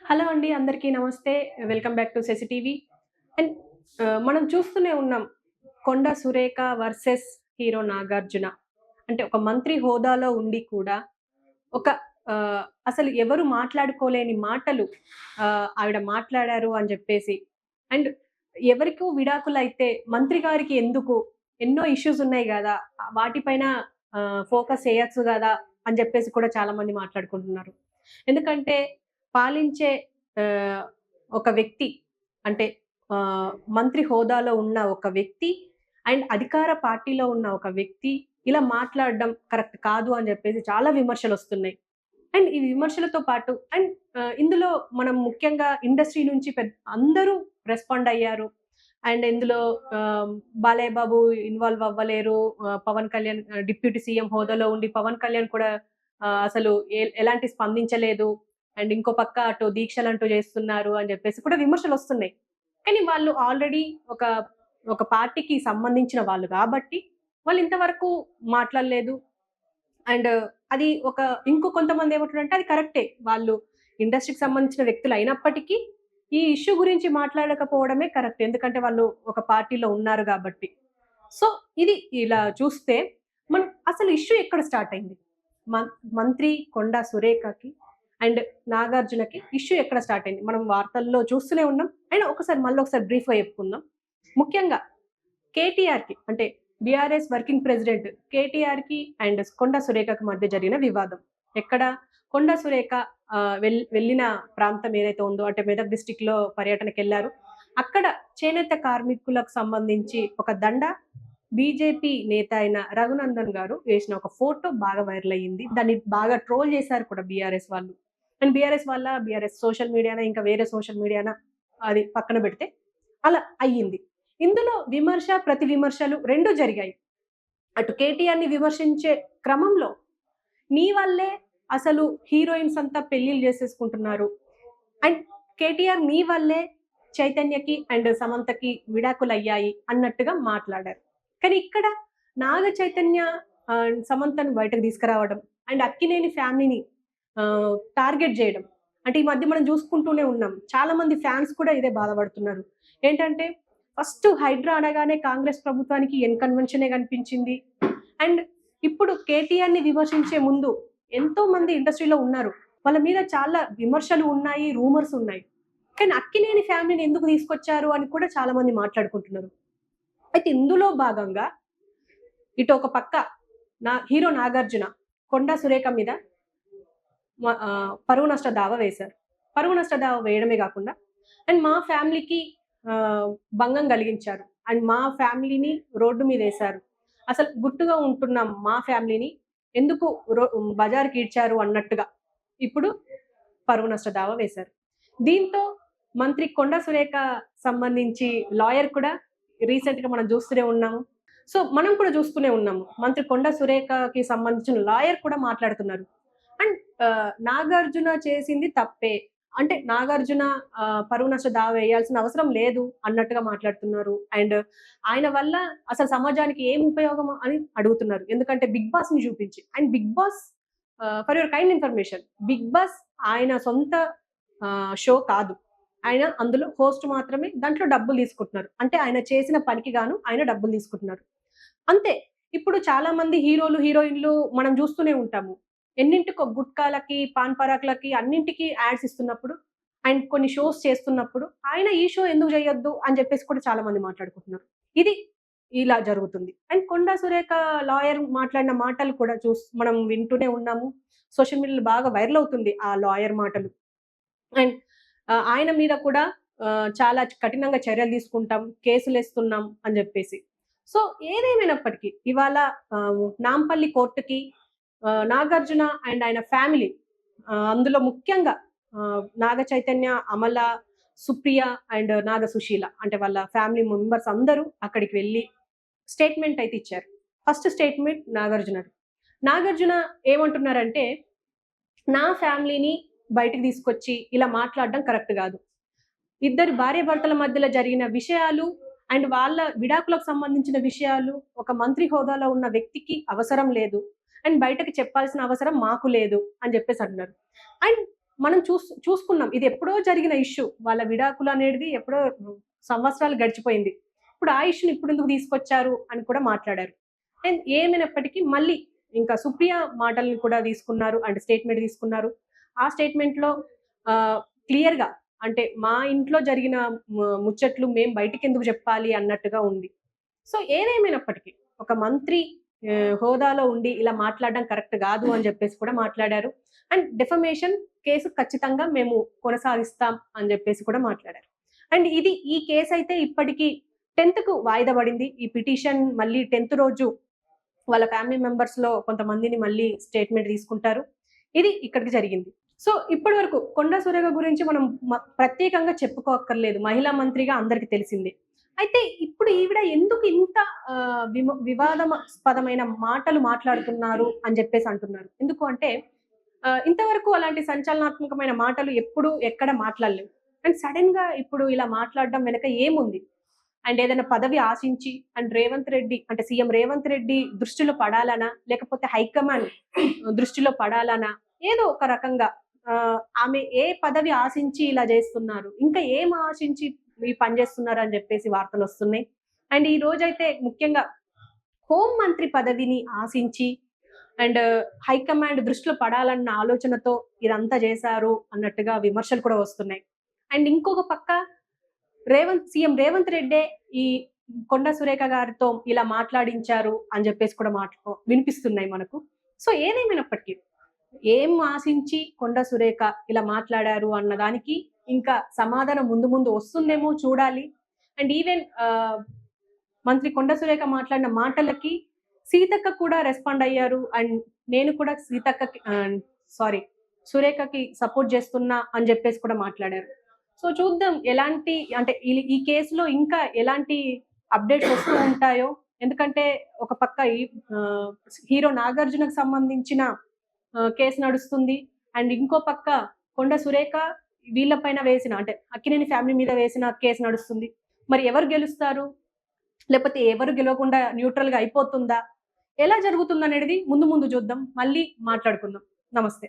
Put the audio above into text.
Hello అండి. అందరికీ నమస్తే. Welcome back to Shashi TV. And మనం చూస్తూనే ఉన్నాం. 'కొండ సురేఖ వర్సెస్ హీరో నాగార్జున.' అంటే ఒక మంత్రి హోదాలో ఉండి కూడా ఒక అసలు ఎవరు మాట్లాడుకోలేని మాటలు ఆవిడ మాట్లాడారు అని జెప్పేసి. అండ్ ఎవరికో విడాకులైతే మంత్రి గారికి ఎందుకు? ఎన్నో ఇష్యూస్ ఉన్నాయి గదా! వాటిపైన ఫోకస్ చేయొచ్చు గదా! అని జెప్పేసి కూడా చాలా మంది మాట్లాడుకుంటున్నారు. ఎందుకంటే పాలించే ఆహ్, ఒక వ్యక్తి అంటే మంత్రి హోదాలో ఉన్న ఒక వ్యక్తి అండ్ అధికార పార్టీలో ఉన్న ఒక వ్యక్తి ఇలా మాట్లాడడం కరెక్ట్ కాదు అని జెప్పేసి చాలా విమర్శలొస్తున్నాయి. అండ్ ఈ విమర్శలతో పాటు అండ్ ఇందులో మనం ముఖ్యంగా ఇండస్ట్రీ నుంచి అందరూ రెస్పాండ్ అయ్యారు. అండ్ ఇందులో బాలయ్య బాబు ఇన్వాల్వ్ అవ్వలేరు. పవన్ కళ్యాణ్ డిప్యూటీ సీఎం హోదాలో ఉండి పవన్ కళ్యాణ్ కూడా అసలు ఎలాంటి స్పందించలేదు. అండ్ ఇంకో పక్క అటు దీక్షలంటూ చేస్తున్నారు అని జెప్పేసి కూడా విమర్శలొస్తున్నాయి. కానీ వాళ్ళు ఆల్రెడీ ఒక, ఒక పార్టీకి సంబంధించిన వాళ్ళు గాబట్టి, వాళ్ళు ఇంతవరకు మాట్లాడలేదు. అండ్ అది ఒక ఇంకో కొంతమంది ఏమంటున్నారంటే అది కరెక్టే. వాళ్ళు ఇండస్ట్రీకి సంబంధించిన వ్యక్తులు అయినప్పటికీ, ఈ ఇష్యూ గురించి మాట్లాడకపోవడమే కరెక్ట్. ఎందుకంటే వాళ్ళు ఒక పార్టీలో ఉన్నారు గాబట్టి. సో, ఇది ఇలా చూస్తే మనం అసలు ఇష్యూ ఎక్కడ స్టార్ట్ అయింది? మం మంత్రి కొండా సురేఖకి అండ్ నాగార్జునకి ఇష్యూ ఎక్కడ స్టార్ట్ అయింది? మనం వార్తల్లో చూస్తూనే ఉన్నాం. అయినా మళ్ళొకసారి బ్రీఫ్‌గా చెప్పుకుందాం. ముఖ్యంగా కేటీఆర్‌కి అంటే బీఆర్ఎస్ వర్కింగ్ ప్రెసిడెంట్ కేటీఆర్‌కి అండ్ కొండా సురేఖకి మధ్య జరిగిన వివాదం. ఎక్కడ? కొండా సురేఖ వెళ్ళిన ప్రాంతం ఏదైతే ఉందో అంటే మెదక్ డిస్ట్రిక్ట్‌లో పర్యటనకెళ్లారు. అక్కడ చేనేత కార్మికులకు సంబంధించి ఒక దండ బీజేపీ నేత అయిన రఘునందన్ గారు వేసిన ఒక ఫోటో బాగా వైరల్ అయ్యింది. దాన్ని బాగా ట్రోల్ చేశారు కూడా బీఆర్ఎస్ వాళ్ళు. అండ్ బీఆర్ఎస్ సోషల్ మీడియానా ఇంకా వేరే సోషల్ మీడియానా అది పక్కన పెడితే అలా అయ్యింది. ఇందులో విమర్శ, ప్రతి విమర్శలు 2 జరిగాయి. అటు కేటీఆర్‌ని విమర్శించే క్రమంలో, నీ వల్లే అసలు హీరోయిన్స్ అంతా పెళ్లిళ్లు చేసేసుకుంటున్నారు. అండ్ కేటీఆర్ నీ వల్లే చైతన్యకి అండ్ సమంతకి విడాకులయ్యాయి అన్నట్టుగా మాట్లాడారు. కానీ ఇక్కడ నాగ చైతన్య సమంతను బయటకు తీసుకురావడం అండ్ అక్కినేని ఫ్యామిలీని టార్గెట్ జేయడం. అంటే ఈ మధ్య మనం చూసుకుంటూనే ఉన్నాం. చాలా మంది ఫ్యాన్స్ కూడా ఇదే బాధపడుతున్నారు. ఏంటంటే ఫస్ట్ హైడ్రా అనగానే కాంగ్రెస్ ప్రభుత్వానికి కన్వెన్షనే కనిపించింది. అండ్ ఇప్పుడు కేటీఆర్‌ని విమర్శించే ముందు ఎంతో మంది ఇండస్ట్రీలో ఉన్నారు. వాళ్ళ మీద చాలా విమర్శలు ఉన్నాయి, రూమర్స్ ఉన్నాయి. కానీ అక్కినేని ఫ్యామిలీని ఎందుకు తీసుకొచ్చారు అని కూడా చాలా మంది మాట్లాడుకుంటున్నారు. అయితే ఇందులో భాగంగా ఇటు ఒక పక్క హీరో నాగార్జున కొండా సురేఖ మీద పరువు నష్ట దావా వేశారు. పరువు నష్ట దావా వేయడమే గాకుండా అండ్ మా ఫ్యామిలీకి భంగం కలిగించారు. అండ్ మా ఫ్యామిలీని రోడ్డు మీదేశారు. అసలు గుట్టుగా ఉంటున్నాం మా ఫ్యామిలీని ఎందుకు బజార్‌కి ఈడ్చారు అన్నట్టుగా ఇప్పుడు పరువు నష్ట దావా వేశారు. దీంతో మంత్రి కొండా సురేఖ సంబంధించి లాయర్ కూడా రీసెంట్‌గా మనం చూస్తూనే ఉన్నాము. సో, మనం కూడా చూస్తూనే ఉన్నాము. మంత్రి కొండా సురేఖకి సంబంధించిన లాయర్ కూడా మాట్లాడుతున్నారు. అండ్ నాగార్జున చేసింది తప్పే. అంటే నాగార్జున పరువు నష్ట దావా వేయాల్సిన అవసరం లేదు అన్నట్టుగా మాట్లాడుతున్నారు. అండ్ ఆయన వల్ల అసలు సమాజానికి ఏం ఉపయోగం అని అడుగుతున్నారు. ఎందుకంటే 'బిగ్ బాస్‌ని' చూపించి. And 'big boss' for your kind information 'big boss' ఆయన సొంత షో కాదు. ఆయన అందులో హోస్ట్ మాత్రమే. దాంట్లో డబ్బులు తీసుకుంటున్నారు. అంటే ఆయన చేసిన పనికి గాను ఆయన డబ్బులు తీసుకుంటున్నారు. అంతే. ఇప్పుడు చాలా మంది హీరోలు, హీరోయిన్‌లు మనం చూస్తూనే ఉంటాము. ఎన్నింటికో గుట్కాలకి, పాన్ పరాకులకి అన్నింటికి యాడ్స్ ఇస్తున్నప్పుడు అండ్ కొన్ని షోస్ చేస్తున్నప్పుడు, ఆయన ఈ షో ఎందుకు చేయొద్దు అని చెప్పేసి కూడా చాలా మంది మాట్లాడుకుంటున్నారు. ఇది ఇలా జరుగుతుంది. అండ్ కొండా సురేఖ లాయర్ మాట్లాడిన మాటలు కూడా మనం వింటూనే ఉన్నాము. సోషల్ మీడియాలో బాగా వైరల్ అవుతుంది ఆ లాయర్ మాటలు. అండ్ ఆయన మీద కూడా చాలా కఠినంగా చర్యలు తీసుకుంటాం, కేసులేస్తున్నాం అని జెప్పేసి. సో, ఏదేమైనప్పటికీ ఇవాళ నాంపల్లి కోర్ట్‌కి నాగార్జున అండ్ ఆయన ఫ్యామిలీ అందులో ముఖ్యంగా నాగ చైతన్య, అమల, సుప్రియ అండ్ నాగ సుశీల అంటే వాళ్ళ ఫ్యామిలీ మెంబర్స్ అందరూ అక్కడికి వెళ్లి స్టేట్‌మెంట్ అయితే ఇచ్చారు. First statement నాగార్జునది. నాగార్జున ఏమంటున్నారంటే, "నా ఫ్యామిలీని బయటికి తీసుకొచ్చి ఇలా మాట్లాడడం కరెక్ట్ గాదు. ఇద్దరు భార్యాభర్తల మధ్యలో జరిగిన విషయాలు అండ్ వాళ్ళ విడాకులకు సంబంధించిన విషయాలు ఒక మంత్రి హోదాలో ఉన్న వ్యక్తికి అవసరం లేదు. అండ్ బయటకి చెప్పాల్సిన అవసరం మాకు లేదు" అని జెప్పేసి అంటున్నారు. అండ్ మనం చూసుకున్నాం. ఇది ఎప్పుడో జరిగిన ఇష్యూ. వాళ్ళ విడాకులు అనేది ఎప్పుడో సంవత్సరాలు గడిచిపోయింది. ఇప్పుడు ఆ ఇష్యూని ఇప్పుడెందుకు తీసుకొచ్చారు అని కూడా మాట్లాడారు. అండ్ ఏమైనప్పటికీ మళ్ళీ ఇంకా సుప్రియ మాటల్ని కూడా తీసుకున్నారు. అంటే స్టేట్‌మెంట్ తీసుకున్నారు. ఆ స్టేట్‌మెంట్‌లో క్లియర్‌గా అంటే మా ఇంట్లో జరిగిన ముచ్చట్లు మేము బయటికెందుకు జెప్పాలి అన్నట్టుగా ఉంది. సో, ఏదేమైనప్పటికీ ఒక మంత్రి హోదాలో ఉండి ఇలా మాట్లాడడం కరెక్ట్ గాదు అని జెప్పేసి కూడా మాట్లాడారు. అండ్ డిఫమేషన్ కేసు ఖచ్చితంగా మేము కొనసాగిస్తాం అని జెప్పేసి కూడా మాట్లాడారు. అండ్ ఈ కేసయితే ఇప్పటికి 10థ్‌కు వాయిదా పడింది. ఈ పిటిషన్ మళ్ళీ 10థ్ రోజు వాళ్ళ ఫ్యామిలీ మెంబర్స్‌లో కొంతమందిని మళ్ళీ స్టేట్‌మెంట్ తీసుకుంటారు. ఇది ఇక్కడికి జరిగింది. సో, ఇప్పటి వరకు కొండా సురేఖ గురించి మనం ప్రత్యేకంగా చెప్పుకోక్కర్లేదు. మహిళా మంత్రిగా అందరికి తెలిసిందే. అయితే ఇప్పుడు ఈవిడ ఎందుకు ఇంత వివాదాస్పదమైన మాటలు మాట్లాడుతున్నారు అని జెప్పేసి అంటున్నారు. ఎందుకు అంటే ఇంతవరకు అలాంటి సంచలనాత్మకమైన మాటలు ఎప్పుడు ఎక్కడ మాట్లాడలేదు. అండ్ సడెన్‌గా ఇప్పుడు ఇలా మాట్లాడడం వెనక ఏముంది? అండ్ ఏదైనా పదవి ఆశించి అండ్ రేవంత్ రెడ్డి అంటే సీఎం రేవంత్ రెడ్డి దృష్టిలో పడాలనా? లేకపోతే హైకమాండ్ దృష్టిలో పడాలనా? ఏదో ఒక రకంగా ఆమె ఏ పదవి ఆశించి ఇలా జేస్తున్నారు? ఇంకా ఏం ఆశించి ఈ పని జేస్తున్నారు అని జెప్పేసి వార్తలొస్తున్నాయి. అండ్ ఈ రోజైతే ముఖ్యంగా హోం మంత్రి పదవిని ఆశించి అండ్ హైకమాండ్ దృష్టిలో పడాలన్న ఆలోచనతో ఇదంతా జేశారు అన్నట్టుగా విమర్శలు కూడా వస్తున్నాయి. అండ్ ఇంకొక పక్క సీఎం రేవంత్ రెడ్డే ఈ కొండా సురేఖ గారితో ఇలా మాట్లాడించారు అని జెప్పేసి కూడా వినిపిస్తున్నాయి మనకు. సో, ఏదేమైనప్పటికీ ఏం ఆశించి కొండా సురేఖ ఇలా మాట్లాడారు అన్న దానికి ఇంకా సమాధానం ముందు ముందు వస్తుందేమో చూడాలి. అండ్ ఈవెన్ మంత్రి కొండా సురేఖ మాట్లాడిన మాటలకి సీతక్క కూడా రెస్పాండ్ అయ్యారు. అండ్ నేను కూడా సురేఖకి సపోర్ట్ చేస్తున్నా అని జెప్పేసి కూడా మాట్లాడారు. సో, చూద్దాం ఎలాంటి అంటే ఈ కేస్‌లో ఇంకా ఎలాంటి అప్‌డేట్స్ వస్తూ ఉంటాయో. ఎందుకంటే ఒక పక్క హీరో 'నాగార్జున'కు సంబంధించిన కేస్ నడుస్తుంది. అండ్ ఇంకో పక్క కొండా సురేఖ వీళ్ళ పైన వేసిన అంటే అక్కినేని ఫ్యామిలీ మీద వేసిన కేస్ నడుస్తుంది. మరి ఎవరు గెలుస్తారు? లేకపోతే ఎవరు గెలవకుండా న్యూట్రల్‌గా అయిపోతుందా? ఎలా జరుగుతుందనేది ముందు ముందు చూద్దాం. మళ్ళీ మాట్లాడుకుందాం. నమస్తే.